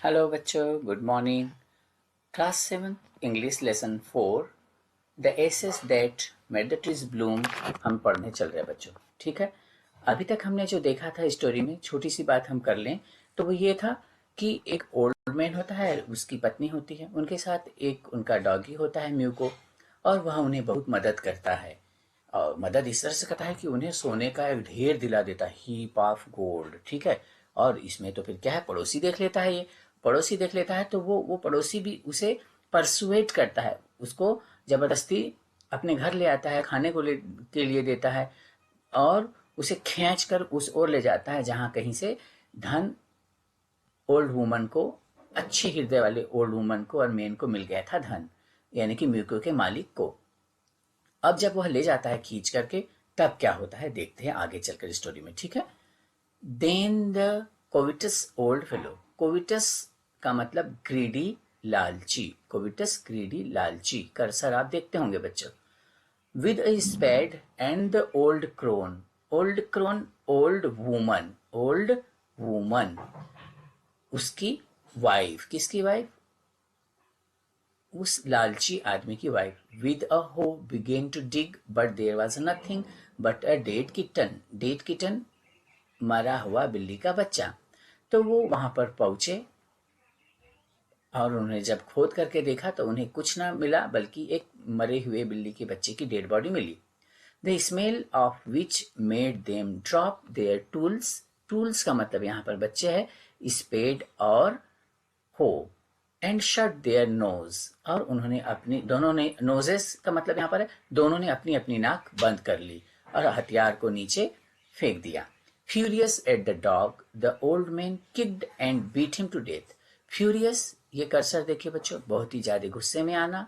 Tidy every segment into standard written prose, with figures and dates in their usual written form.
Hello बच्चों, good morning. Class 7 English lesson 4 the ashes that made the trees bloom हम पढ़ने चल रहे हैं बच्चों। ठीक है, अभी तक हमने जो देखा था स्टोरी में, छोटी सी बात हम कर लें तो वो ये था कि एक ओल्ड मैन होता है, उसकी पत्नी होती है, उनके साथ एक उनका डॉगी होता है म्यूको, और वह उन्हें बहुत मदद करता है। और मदद इस तरह से करता है कि उन्हें सोने का एक ढेर दिला देता है, हीप ऑफ गोल्ड। ठीक है, और इसमें तो फिर क्या है, पड़ोसी देख लेता है, ये पड़ोसी देख लेता है तो वो पड़ोसी भी उसे परसुएट करता है, उसको जबरदस्ती अपने घर ले आता है, खाने को के लिए देता है, और उसे खींच कर उस ओर ले जाता है जहां कहीं से धन ओल्ड वुमन को, अच्छे हृदय वाले ओल्ड वुमन को और मैन को मिल गया था धन, यानी कि म्यूको के मालिक को। अब जब वह ले जाता है खींच करके, तब क्या होता है देखते हैं आगे चलकर स्टोरी में। ठीक है, then the covetous old fellow, covetous का मतलब ग्रीडी, लालची, कोविटस ग्रीडी लालची, कर्सर आप देखते होंगे बच्चों। With a spade and the old crone, old crone old woman, old woman उसकी वाइफ, किसकी वाइफ, उस लालची आदमी की wife. With a hoe began to dig but there was nothing but a dead kitten, dead kitten मरा हुआ बिल्ली का बच्चा। तो वो वहां पर पहुंचे और उन्होंने जब खोद करके देखा तो उन्हें कुछ ना मिला, बल्कि एक मरे हुए बिल्ली के बच्चे की डेड बॉडी मिली। The smell of which made them drop their tools, tools का मतलब यहाँ पर बच्चे है, स्पेड और हो, एंड शट देयर नोज, और उन्होंने अपनी, दोनों ने, नोजेस का मतलब यहाँ पर है दोनों ने अपनी अपनी नाक बंद कर ली और हथियार को नीचे फेंक दिया। Furious at the dog the old man kicked and beat him to death. Furious, ये कर्सर देखिए बच्चों, बहुत ही ज्यादा गुस्से में आना,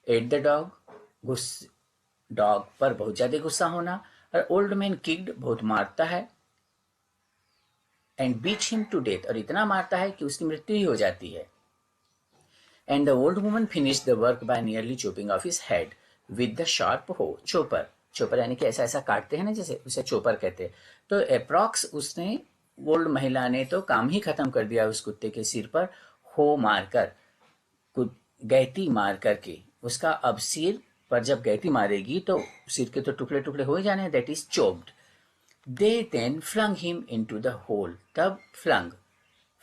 एट द डॉग, गुस्से, डॉग पर बहुत ज्यादा गुस्सा होना, और ओल्ड मैन किक्ड, बहुत मारता है, and beat him to death, और इतना मारता है कि उसकी मृत्यु ही हो जाती है। And the old woman finished the work by nearly chopping off his head with the sharp hoe, chopper, chopper यानी कि ऐसा ऐसा काटते हैं ना, जैसे उसे चोपर कहते हैं। तो अप्रॉक्स उसने, ओल्ड महिला ने तो काम ही खत्म कर दिया उस कुत्ते के सिर पर हो मारकर, गैती मार करके उसका। अब सिर पर जब गैती मारेगी तो सिर के तो टुकड़े टुकड़े हो ही जाने, that is chopped. They then flung him into the hole, तब फ्लंग,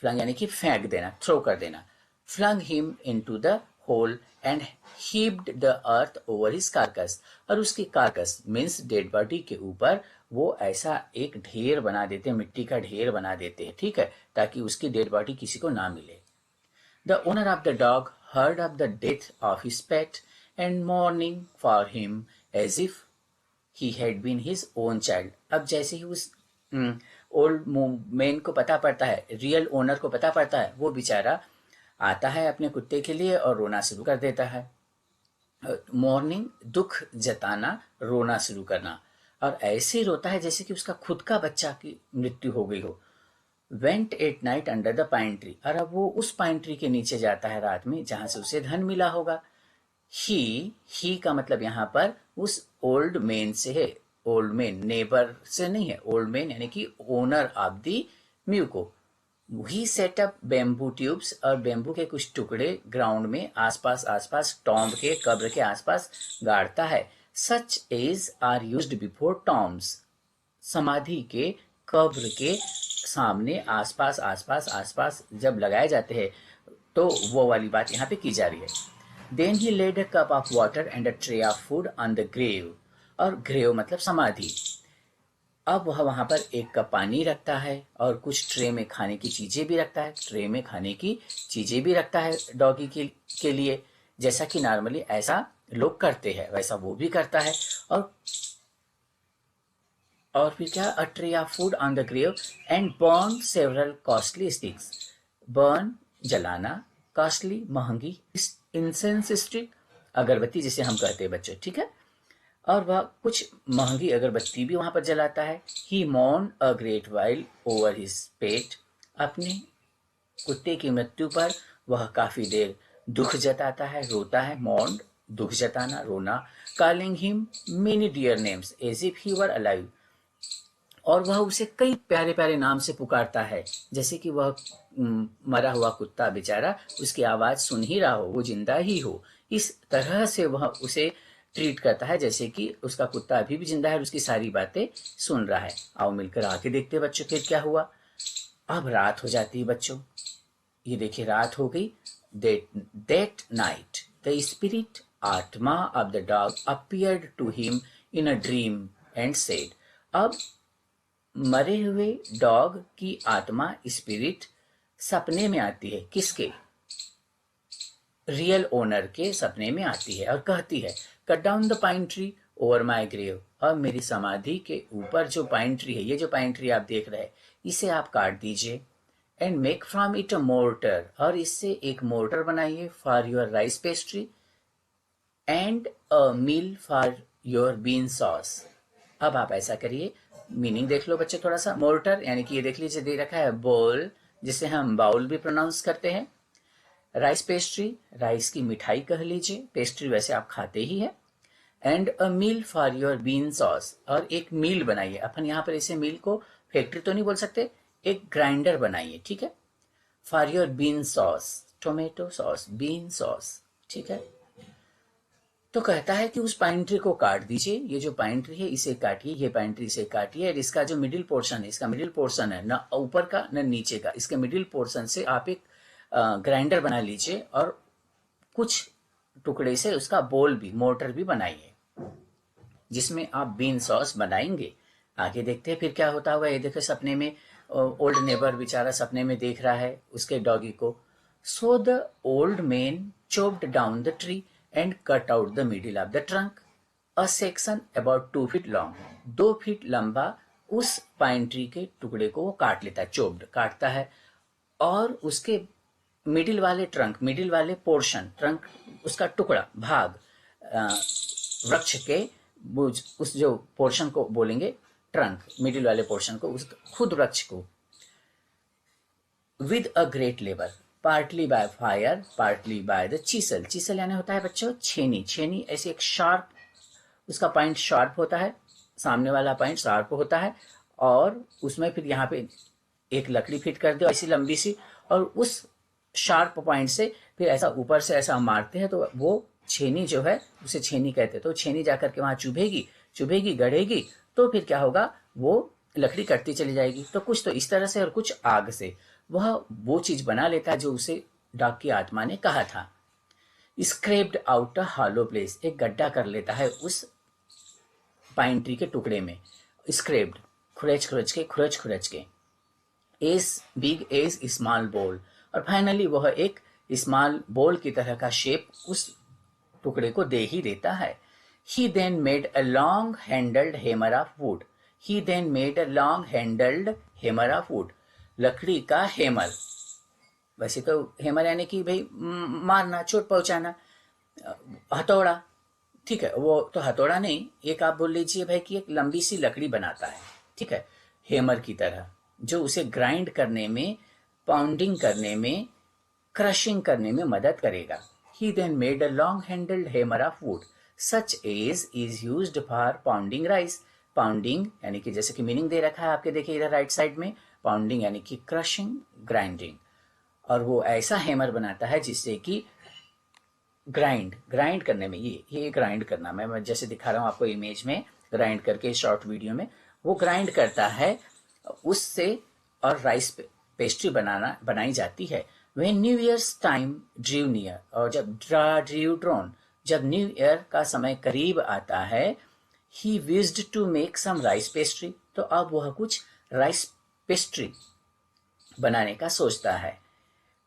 फ्लंग यानी कि फेंक देना, थ्रो कर देना, flung him into the hole and heaped the earth over his carcass, और उसकी कार्कस मीन्स डेड बॉडी के ऊपर वो ऐसा एक ढेर बना देते, मिट्टी का ढेर बना देते हैं। ठीक है, ताकि उसकी डेड बॉडी किसी को ना मिले। The owner of the dog heard of the death of his pet and mourning for him as if he had been his own child। अब जैसे ही उस ओल्ड मैन को पता पड़ता है, रियल ओनर को पता पड़ता है, वो बेचारा आता है अपने कुत्ते के लिए और रोना शुरू कर देता है। मॉर्निंग, दुख जताना, रोना शुरू करना, और ऐसे रोता है जैसे कि उसका खुद का बच्चा की मृत्यु हो गई हो। Went at night under the pine tree, और अब वो उस पाइन ट्री के नीचे जाता है रात में जहां से उसे धन मिला होगा। ही का मतलब यहाँ पर उस ओल्ड मैन से है, ओल्ड मैन नेबर से नहीं है, ओल्ड मैन यानी कि owner of the muco. He set up bamboo tubes, और बेम्बू के कुछ टुकड़े ग्राउंड में आसपास, आसपास टॉम्ब के, कब्र के आसपास गाड़ता है। Such as are used before tombs, समाधि के, कब्र के सामने, आसपास आसपास आसपास जब लगाए जाते हैं, तो वो वाली बात यहाँ पे की जा रही है। Then he laid a cup of water and a tray of food on the grave, और ग्रेव मतलब समाधि। अब वह वहां पर एक कप पानी रखता है और कुछ ट्रे में खाने की चीजें भी रखता है, ट्रे में खाने की चीजें भी रखता है डॉगी के लिए, जैसा कि नॉर्मली ऐसा लोग करते हैं वैसा वो भी करता है। और फिर क्या, a tray of food on the grave and burn several costly sticks, burn जलाना, कॉस्टली महंगी, इंसेंस स्टिक अगरबत्ती जिसे हम कहते हैं बच्चों। ठीक है, और वह कुछ महंगी अगरबत्ती भी वहां पर जलाता है। He mourned a great while over his pet, अपने कुत्ते की मृत्यु पर वह काफी देर दुख जताता है, रोता है, मॉर्न दुख जताना, रोना। Calling him many dear names as if he were alive, और वह उसे कई प्यारे प्यारे नाम से पुकारता है, जैसे कि वह मरा हुआ कुत्ता बेचारा उसकी आवाज सुन ही रहा हो, वो जिंदा ही हो। इस तरह से वह उसे ट्रीट करता है जैसे कि उसका कुत्ता अभी भी जिंदा है और उसकी सारी बातें सुन रहा है। आओ मिलकर आगे देखते हैं बच्चों फिर क्या हुआ। अब रात हो जाती है बच्चों, ये देखिए रात हो गई। That night the spirit आत्मा of the dog appeared to him in a dream and said, अब मरे हुए डॉग की आत्मा स्पिरिट सपने में आती है, किसके? रियल ओनर के सपने में आती है और कहती है, cut down the pine tree over my grave, अब मेरी समाधि के ऊपर जो पाइन ट्री है, ये जो पाइन ट्री आप देख रहे हैं, इसे आप काट दीजिए। And make from it a mortar, और इससे एक मोर्टर बनाइए for your rice pastry and a meal for your bean sauce. अब आप ऐसा करिए, मीनिंग देख लो बच्चे थोड़ा सा। मोर्टर यानी कि ये देख लीजिए दे रखा है बोल, जिसे हम बाउल भी प्रोनाउंस करते हैं। राइस पेस्ट्री, राइस की मिठाई कह लीजिए, पेस्ट्री वैसे आप खाते ही है। And a meal for your bean sauce, और एक मील बनाइए। अपन यहाँ पर इसे मील को फैक्ट्री तो नहीं बोल सकते, एक ग्राइंडर बनाइए, ठीक है। For your bean sauce, tomato sauce, bean sauce, ठीक है। तो कहता है कि उस पाइन ट्री को काट दीजिए, ये जो पाइन ट्री है इसे काटिए, ये पाइन ट्री इसे काटिए, और इसका जो मिडिल पोर्शन है, इसका मिडिल पोर्शन है न ऊपर का न नीचे का, इसके मिडिल पोर्शन से आप एक ग्राइंडर बना लीजिए और कुछ टुकड़े से उसका बोल भी, मोर्टर भी बनाइए, जिसमें आप बीन सॉस बनाएंगे। आगे देखते हैं फिर क्या होता होगा। ये देखो सपने में ओल्ड नेबर बेचारा सपने में देख रहा है उसके डॉगी को। So the old man chopped down the tree and cut out the middle of the trunk, a section about 2 feet long, 2 feet लंबा उस पाइन ट्री के टुकड़े को वो काट लेता है, चोप्ड काटता है, और उसके मिडिल वाले ट्रंक, मिडिल वाले पोर्शन, ट्रंक उसका टुकड़ा भाग, वृक्ष के उस जो पोर्शन को बोलेंगे ट्रंक, मिडिल वाले पोर्शन को, उस खुद वृक्ष को, with a great labour, partly by fire partly by the chisel. Chisel यानी होता है बच्चों छेनी, छेनी ऐसे एक शार्प, उसका पॉइंट शार्प होता है, सामने वाला पॉइंट शार्प होता है, और उसमें फिर यहाँ पे एक लकड़ी फिट कर दो ऐसी लंबी सी, और उस शार्प पॉइंट से फिर ऐसा ऊपर से ऐसा मारते हैं तो वो छेनी जो है उसे छेनी कहते हैं। तो छेनी जाकर के वहां चुभेगी, चुभेगी गढ़ेगी, तो फिर क्या होगा, वो लकड़ी कटती चली जाएगी। तो कुछ तो इस तरह से और कुछ आग से वह वो चीज बना लेता है जो उसे डॉग की आत्मा ने कहा था। Scraped out a hollow place, एक गड्ढा कर लेता है उस पाइन ट्री के टुकड़े में। स्क्रेप्ड, खुरच खुरच के, खुरच खुरच के, एस बिग एज स्मॉल बोल, और फाइनली वह एक स्मॉल बोल की तरह का शेप उस टुकड़े को दे ही देता है। He then made a long handled hammer of wood, he then made a long handled hammer of wood, लकड़ी का हेमर, वैसे तो हेमर यानी कि भाई मारना, चोट पहुंचाना, हथौड़ा, ठीक है, वो तो हथौड़ा नहीं, एक आप बोल लीजिए भाई कि एक लंबी सी लकड़ी बनाता है, ठीक है, हेमर की तरह, जो उसे ग्राइंड करने में, पाउंडिंग करने में, क्रशिंग करने में मदद करेगा। He then made a long handled hammer of wood such as is used for pounding rice, pounding यानी कि जैसे कि मीनिंग दे रखा है आपके, देखिए इधर राइट साइड में, पाउंडिंग यानी कि क्रशिंग, ग्राइंडिंग, और वो ऐसा हेमर बनाता है जिससे कि ग्राइंड, ग्राइंड करने में, ये ग्राइंड करना, मैं जैसे दिखा रहा हूँ आपको इमेज में, ग्राइंड करके शॉर्ट वीडियो में, वो ग्राइंड करता है उससे, और राइस पेस्ट्री बनाई जाती है। When new year's time drew near, और जब ड्रीव ड्रोन, जब न्यू ईयर का समय करीब आता है, he wished to make some rice pastry, तो अब वह कुछ राइस पेस्ट्री बनाने का सोचता है।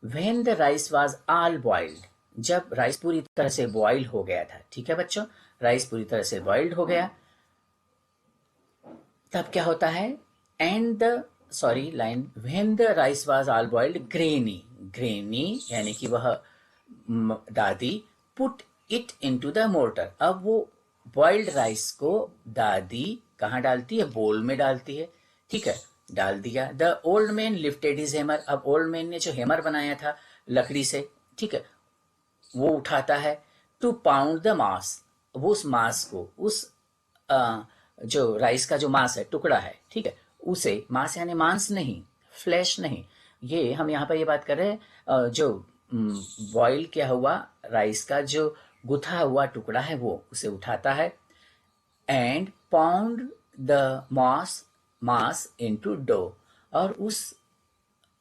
When the rice was all boiled, जब राइस पूरी तरह से बॉइल हो गया था, ठीक है बच्चों, राइस पूरी तरह से बॉइल्ड हो गया, तब क्या होता है, and the sorry line, when the rice was all boiled granny, granny यानी कि वह दादी, put it into the mortar, अब वो बॉइल्ड राइस को दादी कहाँ डालती है, बोल में डालती है, ठीक है, डाल दिया। The old man lifted his hammer, अब ओल्ड मैन ने जो हेमर बनाया था लकड़ी से, ठीक है, वो उठाता है, टू पाउंड द मास, वो उस मास को, उस जो राइस का जो मास है, टुकड़ा है, ठीक है, उसे, मांस यानी मांस नहीं, फ्लैश नहीं, ये हम यहाँ पर ये बात कर रहे हैं जो बॉईल किया हुआ राइस का जो गुथा हुआ टुकड़ा है वो उसे उठाता है, and pound the mass into dough, और उस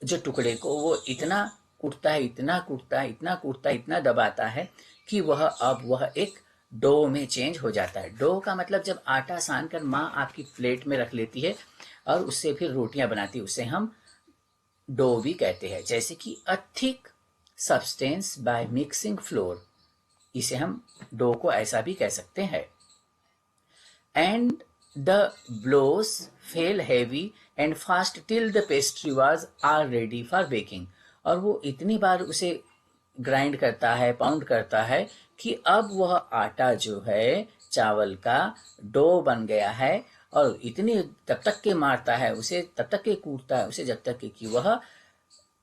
जो टुकड़े को वो इतना कूटता है, इतना कूटता है, इतना कूटता है, इतना दबाता है कि वह एक डो में चेंज हो जाता है। डो का मतलब जब आटा सान कर माँ आपकी प्लेट में रख लेती है और उससे फिर रोटियां बनाती है, उसे हम डो भी कहते हैं। जैसे कि a thick substance by mixing flour, इसे हम डो को ऐसा भी कह सकते हैं। And the blows fell heavy and fast till the pastry was are ready for baking, और वो इतनी बार उसे ग्राइंड करता है, पाउंड करता है कि अब वह आटा जो है चावल का डो बन गया है, और इतनी तब तक के मारता है उसे, तब तक के कूटता है उसे, जब तक कि वह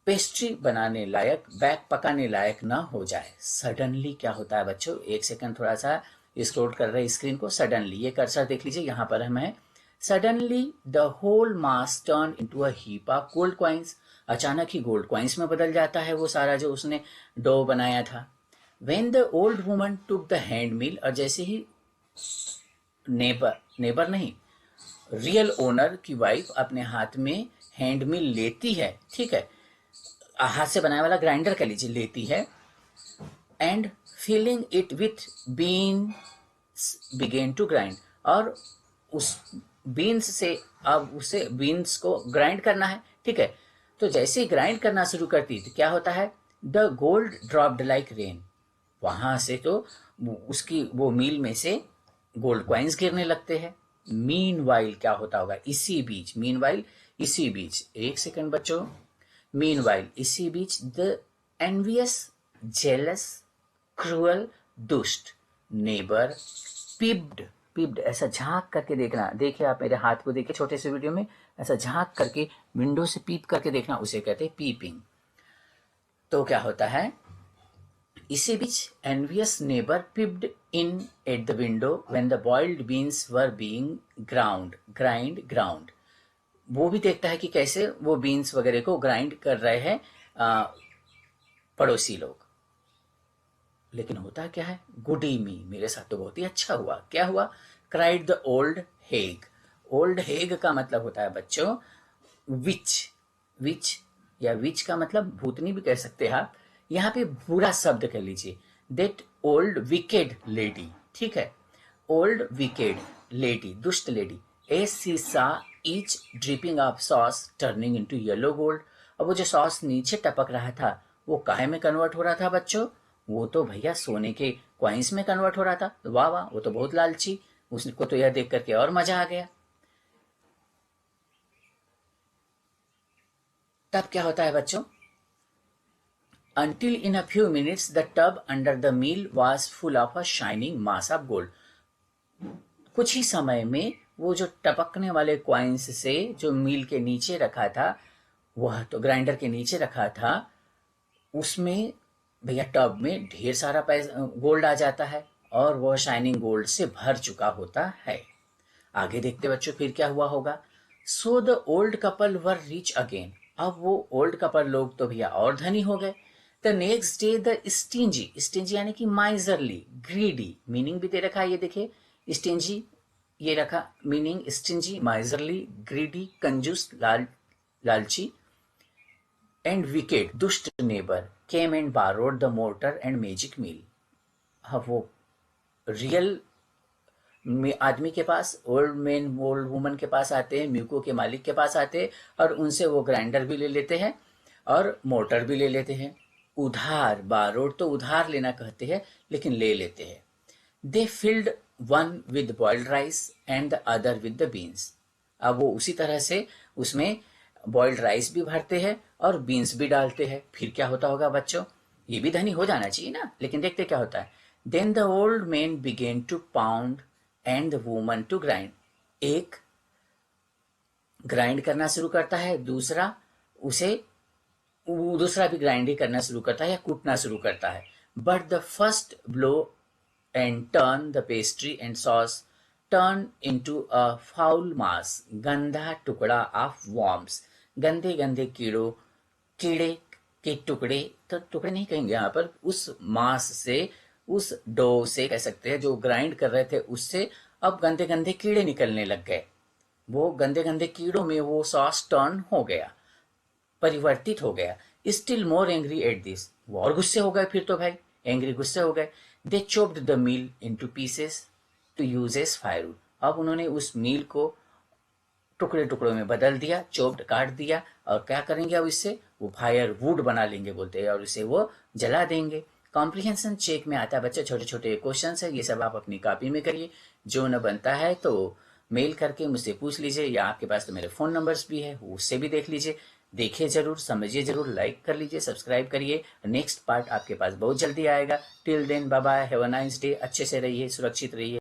पेस्ट्री बनाने लायक, बैक पकाने लायक ना हो जाए। सडनली क्या होता है बच्चों, एक सेकंड थोड़ा सा स्क्रॉल कर रहे हैं स्क्रीन को। सडनली ये कर्सर देख लीजिए, यहाँ पर हम है। Suddenly the whole mass turn into a heap of gold coins, अचानक ही गोल्ड कॉइन्स में बदल जाता है वो सारा जो उसने डो बनाया था। When the old woman took the hand mill, और जैसे ही नेबर नहीं, रियल ओनर की वाइफ अपने हाथ में हैंड मिल लेती है, ठीक है, हाथ से बनाया वाला ग्राइंडर कह लीजिए, लेती है, and filling it with beans began to grind, और उस बीन्स से अब उसे बीन्स को ग्राइंड करना है, ठीक है। तो जैसे ही ग्राइंड करना शुरू करती तो क्या होता है, the gold dropped like rain, वहां से तो उसकी वो मील में से गोल्ड क्वाइंस गिरने लगते हैं। मीन वाइल क्या होता होगा, इसी बीच, मीन वाइल इसी बीच, एक सेकंड बच्चों, मीन वाइल इसी बीच द एनवियस, जेलस, क्रूअल, दुष्ट नेबर पिप्ड, पिप्ड ऐसा झांक करके देखना, देखिए आप मेरे हाथ को देखिए छोटे से वीडियो में, ऐसा झांक करके विंडो से पीप करके देखना, उसे कहते हैं पीपिंग। तो क्या होता है, इसी बीच envious neighbour peeped in at the window when the boiled beans were being ground, वो भी देखता है कि कैसे वो बीन्स वगैरह को ग्राइंड कर रहे हैं पड़ोसी लोग। लेकिन होता क्या है, गुडी मी, मेरे साथ तो बहुत ही अच्छा हुआ। क्या हुआ, cried the old Hague, old Hague का मतलब होता है बच्चों विच, विच या विच का मतलब भूतनी भी कह सकते हैं आप, यहाँ पे बुरा शब्द कह लीजिए, दैट ओल्ड विकेड लेडी, ठीक है, ओल्ड विकेड लेडी, दुष्ट लेडी, एस सी सा each dripping of sauce turning into yellow gold, अब वो जो सॉस नीचे टपक रहा था वो काहे में कन्वर्ट हो रहा था बच्चों, वो तो भैया सोने के क्वाइंस में कन्वर्ट हो रहा था। वाह वाह, वो तो बहुत लालची, उसको तो यह देख करके और मजा आ गया। तब क्या होता है बच्चों, until in a few minutes the tub under the mill was full of a shining mass of gold, कुछ ही समय में वो जो टपकने वाले क्वाइंस से जो मिल के नीचे रखा था, वह तो ग्राइंडर के नीचे रखा था, उसमें भैया टब में ढेर सारा पैसा गोल्ड आ जाता है और वह शाइनिंग गोल्ड से भर चुका होता है। आगे देखते बच्चों फिर क्या हुआ होगा। सो the old couple were rich again, अब वो ओल्ड कपल लोग तो भैया और धनी हो गए। The next day the stingy, stingy यानी कि माइजरली, ग्रीडी, मीनिंग भी दे रखा है, ये देखिए स्टिंजी, ये रखा मीनिंग, स्टिंजी, माइजरली, ग्रीडी, कंजूस, लालची, एंड विकेड, दुष्ट neighbour came and borrowed the mortar and magic mill. हाँ, वो रियल आदमी के पास, ओल्ड मैन ओल्ड वुमन के पास आते हैं, म्यूको के मालिक के पास आते हैं और उनसे वो ग्राइंडर भी ले लेते हैं और मोटर भी ले लेते हैं। उधार, बारोड तो उधार लेना कहते हैं, लेकिन ले लेते हैं। They filled one with boiled rice and the other with the beans, अब वो उसी तरह से उसमें बॉइल्ड राइस भी भरते हैं और बीन्स भी डालते हैं। फिर क्या होता होगा बच्चों, ये भी धनी हो जाना चाहिए ना, लेकिन देखते क्या होता है। Then the old man began to pound and the woman to grind, एक ग्राइंड करना शुरू करता है, दूसरा भी ग्राइंड करना शुरू करता है या कूटना शुरू करता है। But the first blow and turn the pastry and sauce turn into a foul mass, गंदा टुकड़ा ऑफ वॉर्म्स, गंदे गंदे कीड़े के टुकड़े, तो टुकड़े नहीं कहेंगे यहाँ पर, उस मांस से, उस डो से कह सकते हैं, जो ग्राइंड कर रहे थे उससे अब गंदे गंदे कीड़े निकलने लग गए। वो गंदे गंदे कीड़ों में वो सॉस टर्न हो गया, परिवर्तित हो गया। Still more angry at this, वो और गुस्से हो गए फिर तो भाई, एंग्री गुस्से हो गए। They chopped the mill into pieces to use as firewood, अब उन्होंने उस मील को टुकड़े टुकड़ों में बदल दिया, चोप्ड काट दिया, और क्या करेंगे अब इससे, वो फायर वुड बना लेंगे बोलते हैं, और इसे वो जला देंगे। कॉम्प्रिहेंशन चेक में आता है बच्चे, छोटे छोटे क्वेश्चन है, ये सब आप अपनी कॉपी में करिए। जो न बनता है तो मेल करके मुझसे पूछ लीजिए, या आपके पास तो मेरे फ़ोन नंबर्स भी है, उससे भी देख लीजिए। देखिए जरूर, समझिए जरूर, लाइक कर लीजिए, सब्सक्राइब करिए। नेक्स्ट पार्ट आपके पास बहुत जल्दी आएगा। Till then bye bye, have a nice day, अच्छे से रहिए, सुरक्षित रहिए।